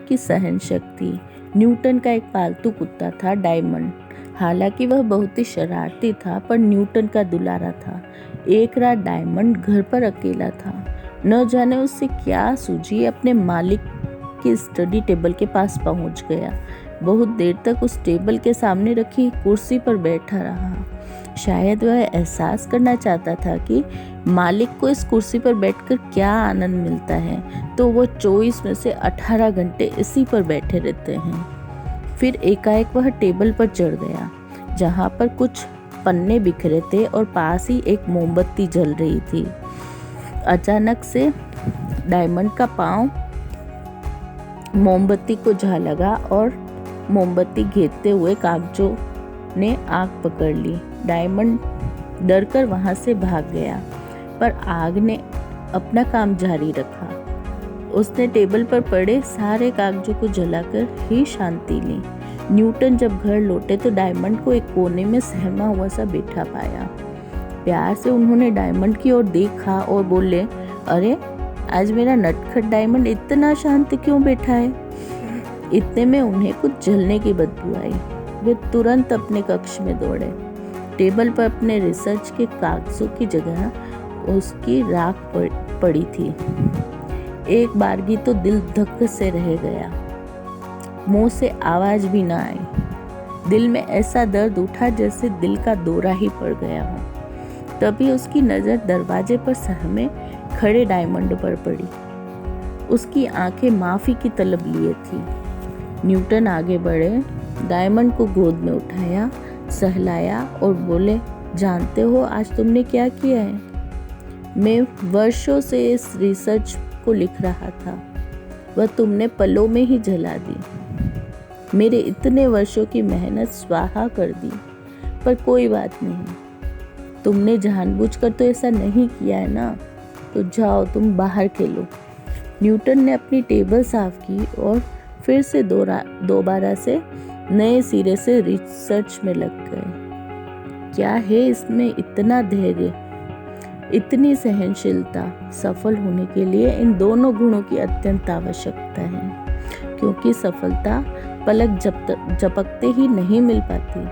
की सहन शक्ति। न्यूटन का एक पालतू कुत्ता था डायमंड। हालांकि वह बहुत ही शरारती था, पर न्यूटन का दुलारा था। एक रात डायमंड घर पर अकेला था। न जाने उससे क्या सूझी, अपने मालिक के स्टडी टेबल के पास पहुंच गया। बहुत देर तक उस टेबल के सामने रखी कुर्सी पर बैठा रहा। शायद वह एहसास करना चाहता था कि मालिक को इस कुर्सी पर बैठकर क्या आनंद मिलता है, तो वो 24 में से 18 घंटे इसी पर बैठे रहते हैं। फिर एकाएक वह टेबल पर चढ़ गया, जहाँ पर कुछ पन्ने बिखरे थे और पास ही एक मोमबत्ती जल रही थी। अचानक से डायमंड का पाँव मोमबत्ती को जा लगा और मोमबत्ती घेरते हुए कागजों ने आग पकड़ ली। डायमंड डरकर वहां से भाग गया, पर आग ने अपना काम जारी रखा। उसने टेबल पर पड़े सारे कागजों को जलाकर ही शांति ली। न्यूटन जब घर लौटे तो डायमंड को एक कोने में सहमा हुआ सा बैठा पाया। प्यार से उन्होंने डायमंड की ओर देखा और बोले, अरे आज मेरा नटखट डायमंड इतना शांत क्यों बैठा है? इतने में उन्हें कुछ जलने की बदबू आई। वे तुरंत अपने कक्ष में दौड़े। टेबल पर अपने रिसर्च के कागजों की जगह उसकी राख पड़ी थी। एक बारगी तो दिल धक से रह गया, मुंह से आवाज भी ना आई। दिल में ऐसा दर्द उठा जैसे दिल का दौरा ही पड़ गया हो। तभी उसकी नजर दरवाजे पर सहमे खड़े डायमंड पर पड़ी। उसकी आंखें माफी की तलब लिए थी। न्यूटन आगे बढ़े, डायमंड को गोद में उठाया, सहलाया और बोले, जानते हो आज तुमने क्या किया है? मैं वर्षों से इस रिसर्च को लिख रहा था, वह तुमने पलों में ही जला दी। मेरे इतने वर्षों की मेहनत स्वाहा कर दी। पर कोई बात नहीं, तुमने जानबूझकर तो ऐसा नहीं किया है ना, तो जाओ तुम बाहर खेलो। न्यूटन ने अपनी टेबल साफ की और फिर से दोबारा से नए सिरे से रिसर्च में लग गए। क्या है इसमें इतना धैर्य, इतनी सहनशीलता? सफल होने के लिए इन दोनों गुणों की अत्यंत आवश्यकता है, क्योंकि सफलता पलक झपकते ही नहीं मिल पाती।